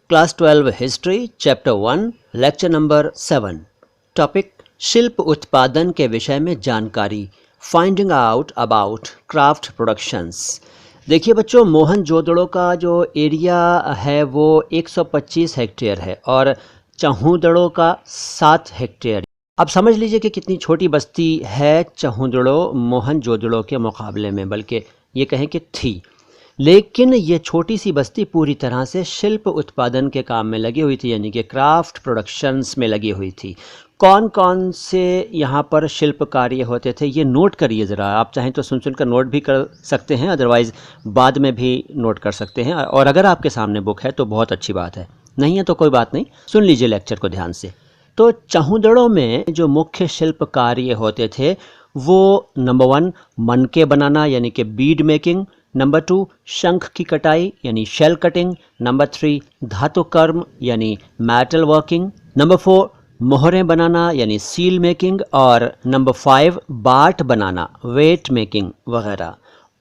Class 12 history chapter 1 lecture number 7। Topic शिल्प उत्पादन के विषय में जानकारी, finding out about craft productions. देखिए बच्चों, मोहनजोदड़ो का जो एरिया है वो 125 हेक्टेयर है और चहूदड़ो का 7 हेक्टेयर। अब समझ लीजिए कि कितनी छोटी बस्ती है चहूदड़ो मोहनजोदड़ो के मुकाबले में, बल्कि ये कहें कि थी। लेकिन ये छोटी सी बस्ती पूरी तरह से शिल्प उत्पादन के काम में लगी हुई थी, यानी कि क्राफ्ट प्रोडक्शंस में लगी हुई थी। कौन कौन से यहाँ पर शिल्प कार्य होते थे ये नोट करिए ज़रा। आप चाहें तो सुन सुनकर नोट भी कर सकते हैं, अदरवाइज़ बाद में भी नोट कर सकते हैं। और अगर आपके सामने बुक है तो बहुत अच्छी बात है, नहीं है तो कोई बात नहीं, सुन लीजिए लेक्चर को ध्यान से। तो चहूदड़ो में जो मुख्य शिल्प कार्य होते थे वो नंबर 1 मनके बनाना यानी कि बीड मेकिंग, नंबर 2 शंख की कटाई यानी शेल कटिंग, नंबर 3 धातु कर्म यानी मेटल वर्किंग, नंबर 4 मोहरें बनाना यानी सील मेकिंग, और नंबर 5 बाट बनाना वेट मेकिंग वगैरह।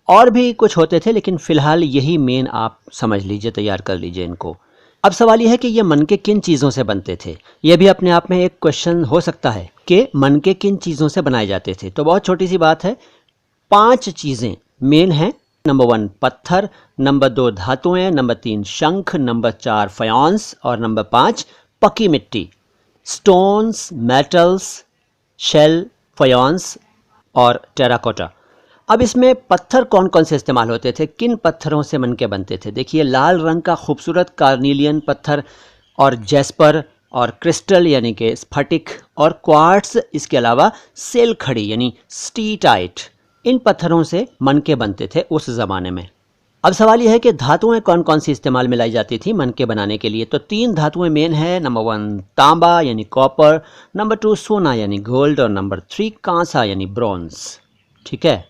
और भी कुछ होते थे लेकिन फ़िलहाल यही मेन आप समझ लीजिए, तैयार कर लीजिए इनको। अब सवाल यह है कि ये मनके किन चीज़ों से बनते थे। यह भी अपने आप में एक क्वेश्चन हो सकता है कि मनके किन चीज़ों से बनाए जाते थे। तो बहुत छोटी सी बात है, 5 चीज़ें मेन हैं। नंबर 1 पत्थर, नंबर 2 धातुएं, नंबर 3 शंख, नंबर 4 फायांस और नंबर 5 पक्की मिट्टी। स्टोन्स, मेटल्स, शेल, फायांस और टेराकोटा। अब इसमें पत्थर कौन कौन से इस्तेमाल होते थे, किन पत्थरों से मनके बनते थे। देखिए, लाल रंग का खूबसूरत कार्नीलियन पत्थर और जैस्पर और क्रिस्टल यानी कि स्फटिक और क्वार्ट्स, इसके अलावा सेल खड़ी यानी स्टीटाइट, इन पत्थरों से मनके बनते थे उस ज़माने में। अब सवाल यह है कि धातुएं कौन कौन सी इस्तेमाल में लाई जाती थी मनके बनाने के लिए। तो 3 धातुएं मेन है। नंबर 1 तांबा यानी कॉपर, नंबर 2 सोना यानी गोल्ड और नंबर 3 कांसा यानी ब्रॉन्ज। ठीक है।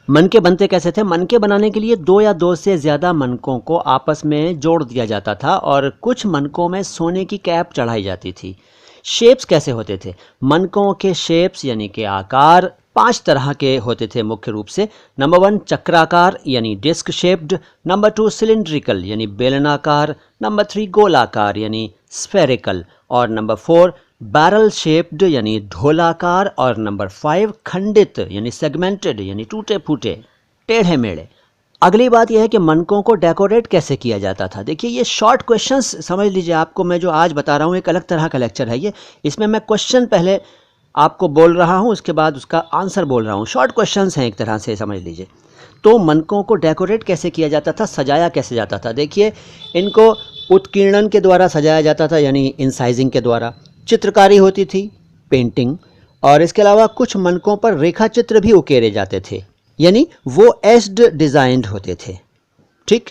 मनके बनते कैसे थे? मनके बनाने के लिए 2 या 2 से ज़्यादा मनकों को आपस में जोड़ दिया जाता था और कुछ मनकों में सोने की कैप चढ़ाई जाती थी। शेप्स कैसे होते थे? मनकों के शेप्स यानी कि आकार 5 तरह के होते थे मुख्य रूप से। नंबर 1 चक्राकार यानी डिस्क शेप्ड, नंबर 2 सिलिंड्रिकल यानी बेलनाकार, नंबर 3 गोलाकार यानी स्फेरिकल और नंबर 4 बैरल शेप्ड यानी ढोलाकार और नंबर 5 खंडित यानी सेगमेंटेड यानी टूटे फूटे टेढ़े मेढ़े। अगली बात यह है कि मनकों को डेकोरेट कैसे किया जाता था। देखिए, ये शॉर्ट क्वेश्चंस समझ लीजिए। आपको मैं जो आज बता रहा हूँ एक अलग तरह का लेक्चर है ये, इसमें मैं क्वेश्चन पहले आपको बोल रहा हूँ, उसके बाद उसका आंसर बोल रहा हूँ। शॉर्ट क्वेश्चंस हैं एक तरह से, समझ लीजिए। तो मनकों को डेकोरेट कैसे किया जाता था, सजाया कैसे जाता था। देखिए, इनको उत्कीर्णन के द्वारा सजाया जाता था यानी इंसाइजिंग के द्वारा, चित्रकारी होती थी, पेंटिंग, और इसके अलावा कुछ मनकों पर रेखा चित्र भी उकेरे जाते थे यानी वो एस्ड डिज़ाइंड होते थे। ठीक।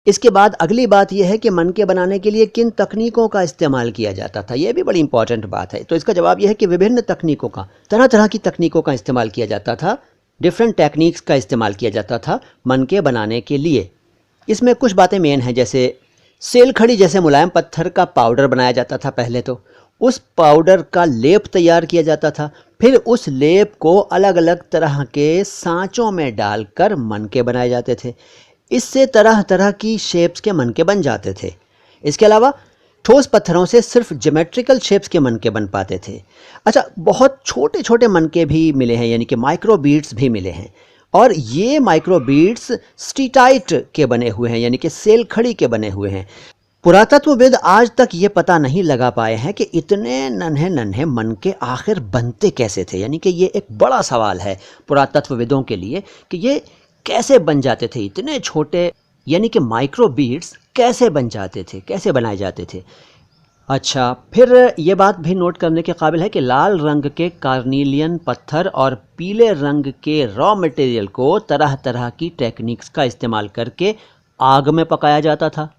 इसके बाद अगली बात यह है कि मनके बनाने के लिए किन तकनीकों का इस्तेमाल किया जाता था। यह भी बड़ी इंपॉर्टेंट बात है। तो इसका जवाब यह है कि विभिन्न तकनीकों का, तरह तरह की तकनीकों का इस्तेमाल किया जाता था। डिफरेंट टेक्निक्स का इस्तेमाल किया जाता था मनके बनाने के लिए। इसमें कुछ बातें मेन हैं, जैसे सेल खड़ी जैसे मुलायम पत्थर का पाउडर बनाया जाता था। पहले तो उस पाउडर का लेप तैयार किया जाता था, फिर उस लेप को अलग अलग तरह के सांचों में डालकर मनके बनाए जाते थे। इससे तरह तरह की शेप्स के मनके बन जाते थे। इसके अलावा ठोस पत्थरों से सिर्फ ज्योमेट्रिकल शेप्स के मनके बन पाते थे। अच्छा, बहुत छोटे छोटे मनके भी मिले हैं यानी कि माइक्रो बीड्स भी मिले हैं, और ये माइक्रो बीड्स स्टीटाइट के बने हुए हैं यानी कि सेल खड़ी के बने हुए हैं। पुरातत्वविद आज तक ये पता नहीं लगा पाए हैं कि इतने नन्हे नन्हे मनके आखिर बनते कैसे थे। यानी कि ये एक बड़ा सवाल है पुरातत्वविदों के लिए कि ये कैसे बन जाते थे, इतने छोटे यानी कि माइक्रो बीड्स कैसे बन जाते थे, कैसे बनाए जाते थे। अच्छा, फिर ये बात भी नोट करने के काबिल है कि लाल रंग के कार्नीलियन पत्थर और पीले रंग के रॉ मटेरियल को तरह तरह की टेक्निक्स का इस्तेमाल करके आग में पकाया जाता था।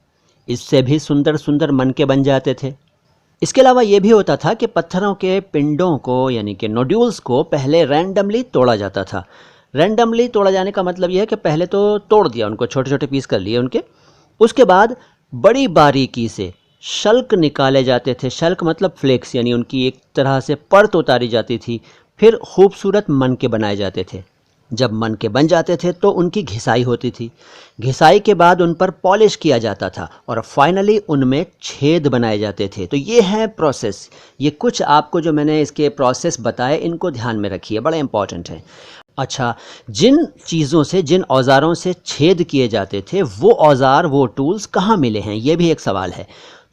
इससे भी सुंदर सुंदर मनके बन जाते थे। इसके अलावा ये भी होता था कि पत्थरों के पिंडों को यानी कि नोड्यूल्स को पहले रैंडमली तोड़ा जाता था। रैंडमली तोड़ा जाने का मतलब यह है कि पहले तो तोड़ दिया, उनको छोटे छोटे पीस कर लिए उनके, उसके बाद बड़ी बारीकी से शल्क निकाले जाते थे। शल्क मतलब फ्लेक्स, यानी उनकी एक तरह से परत उतारी जाती थी। फिर खूबसूरत मनके बनाए जाते थे। जब मन के बन जाते थे तो उनकी घिसाई होती थी। घिसाई के बाद उन पर पॉलिश किया जाता था और फाइनली उनमें छेद बनाए जाते थे। तो ये है प्रोसेस। ये कुछ आपको जो मैंने इसके प्रोसेस बताए इनको ध्यान में रखिए, बड़ा इंपॉर्टेंट है। अच्छा, जिन चीज़ों से, जिन औज़ारों से छेद किए जाते थे वो औज़ार, वो टूल्स कहाँ मिले हैं, ये भी एक सवाल है।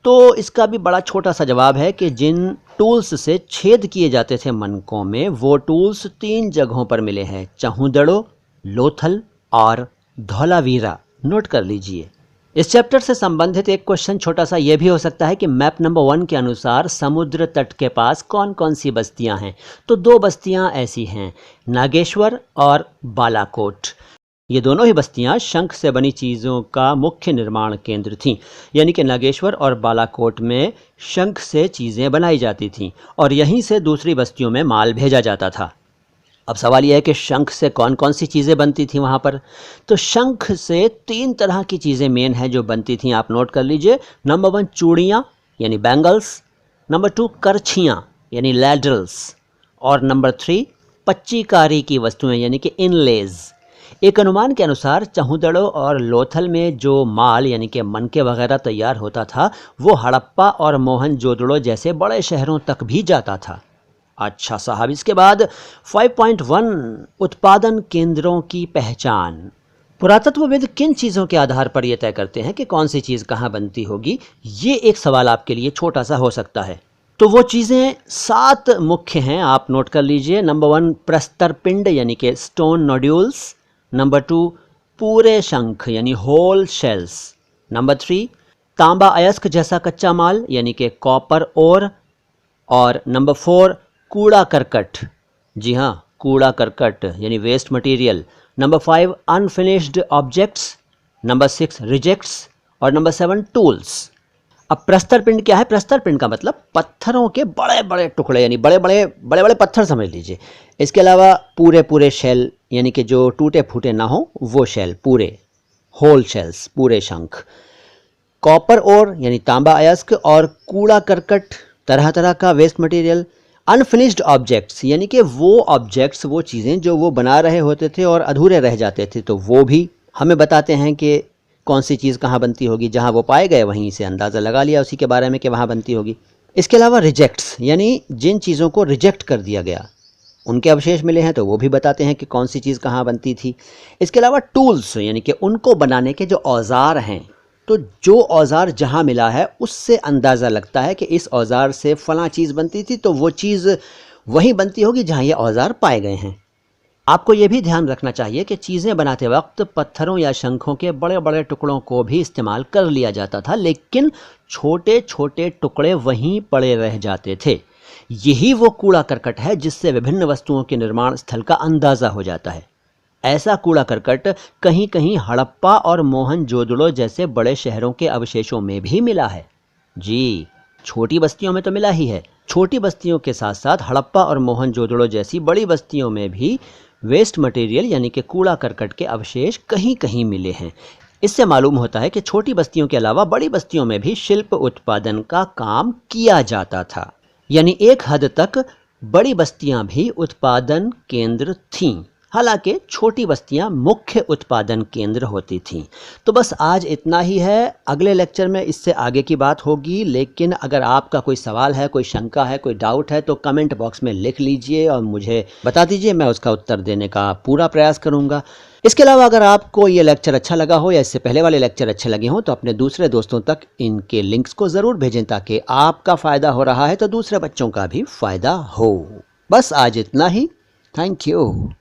तो इसका भी बड़ा छोटा सा जवाब है कि जिन टूल्स से छेद किए जाते थे मनकों में, वो टूल्स 3 जगहों पर मिले हैं, चहुदड़ो, लोथल और धौलावीरा। नोट कर लीजिए। इस चैप्टर से संबंधित एक क्वेश्चन छोटा सा ये भी हो सकता है कि मैप नंबर 1 के अनुसार समुद्र तट के पास कौन कौन सी बस्तियां हैं। तो 2 बस्तियां ऐसी हैं, नागेश्वर और बालाकोट। ये दोनों ही बस्तियां शंख से बनी चीज़ों का मुख्य निर्माण केंद्र थीं। यानी कि नागेश्वर और बालाकोट में शंख से चीज़ें बनाई जाती थीं और यहीं से दूसरी बस्तियों में माल भेजा जाता था। अब सवाल यह है कि शंख से कौन कौन सी चीज़ें बनती थी वहाँ पर। तो शंख से 3 तरह की चीज़ें मेन हैं जो बनती थी, आप नोट कर लीजिए। नंबर 1 चूड़ियाँ यानी बैंगल्स, नंबर 2 करछियाँ यानी लैडल्स, और नंबर 3 पच्चीकारी की वस्तुएं यानी कि इनलेज। एक अनुमान के अनुसार चहुदड़ो और लोथल में जो माल यानी कि मनके वगैरह तैयार होता था वो हड़प्पा और मोहनजोदड़ो जैसे बड़े शहरों तक भी जाता था। अच्छा साहब, इसके बाद 5.1 उत्पादन केंद्रों की पहचान। पुरातत्वविद किन चीज़ों के आधार पर यह तय करते हैं कि कौन सी चीज़ कहाँ बनती होगी? ये एक सवाल आपके लिए छोटा सा हो सकता है। तो वो चीज़ें 7 मुख्य हैं, आप नोट कर लीजिए। नंबर 1 प्रस्तर पिंड यानी कि स्टोन नोड्यूल्स। नंबर 2 पूरे शंख यानी होल शेल्स। नंबर 3 तांबा अयस्क जैसा कच्चा माल यानी कि कॉपर ओर। और नंबर 4 कूड़ा करकट, जी हाँ, कूड़ा करकट यानी waste material. Number 5 unfinished objects. Number 6 rejects. और नंबर 7 टूल्स। अब प्रस्तर पिंड क्या है? प्रस्तर पिंड का मतलब पत्थरों के बड़े बड़े टुकड़े यानी बड़े बड़े पत्थर समझ लीजिए। इसके अलावा पूरे पूरे शेल यानी कि जो टूटे फूटे ना हो वो शेल, पूरे होल शेल्स, पूरे शंख। कॉपर ओर यानी तांबा अयस्क और कूड़ा करकट, तरह तरह का वेस्ट मटेरियल। अनफिनिश्ड ऑब्जेक्ट्स यानी कि वो ऑब्जेक्ट्स, वो चीज़ें जो वो बना रहे होते थे और अधूरे रह जाते थे, तो वो भी हमें बताते हैं कि कौन सी चीज़ कहाँ बनती होगी। जहाँ वो पाए गए वहीं से अंदाज़ा लगा लिया उसी के बारे में कि वहाँ बनती होगी। इसके अलावा रिजेक्ट्स यानी जिन चीज़ों को रिजेक्ट कर दिया गया उनके अवशेष मिले हैं, तो वो भी बताते हैं कि कौन सी चीज़ कहाँ बनती थी। इसके अलावा टूल्स यानी कि उनको बनाने के जो औज़ार हैं, तो जो औज़ार जहाँ मिला है उससे अंदाज़ा लगता है कि इस औज़ार से फ़लाँ चीज़ बनती थी, तो वो चीज़ वहीं बनती होगी जहाँ ये औज़ार पाए गए हैं। आपको ये भी ध्यान रखना चाहिए कि चीज़ें बनाते वक्त पत्थरों या शंखों के बड़े बड़े टुकड़ों को भी इस्तेमाल कर लिया जाता था, लेकिन छोटे छोटे टुकड़े वहीं पड़े रह जाते थे। यही वो कूड़ा करकट है जिससे विभिन्न वस्तुओं के निर्माण स्थल का अंदाज़ा हो जाता है। ऐसा कूड़ा करकट कहीं कहीं हड़प्पा और मोहनजोदड़ो जैसे बड़े शहरों के अवशेषों में भी मिला है। जी, छोटी बस्तियों में तो मिला ही है, छोटी बस्तियों के साथ साथ हड़प्पा और मोहनजोदड़ो जैसी बड़ी बस्तियों में भी वेस्ट मटेरियल यानी कि कूड़ा करकट के अवशेष कहीं कहीं मिले हैं। इससे मालूम होता है कि छोटी बस्तियों के अलावा बड़ी बस्तियों में भी शिल्प उत्पादन का काम किया जाता था। यानी एक हद तक बड़ी बस्तियां भी उत्पादन केंद्र थीं, हालांकि छोटी बस्तियां मुख्य उत्पादन केंद्र होती थीं। तो बस आज इतना ही है, अगले लेक्चर में इससे आगे की बात होगी। लेकिन अगर आपका कोई सवाल है, कोई शंका है, कोई डाउट है तो कमेंट बॉक्स में लिख लीजिए और मुझे बता दीजिए, मैं उसका उत्तर देने का पूरा प्रयास करूंगा। इसके अलावा अगर आपको ये लेक्चर अच्छा लगा हो या इससे पहले वाले लेक्चर अच्छे लगे हों तो अपने दूसरे दोस्तों तक इनके लिंक्स को ज़रूर भेजें ताकि आपका फ़ायदा हो रहा है तो दूसरे बच्चों का भी फ़ायदा हो। बस आज इतना ही। Thank you.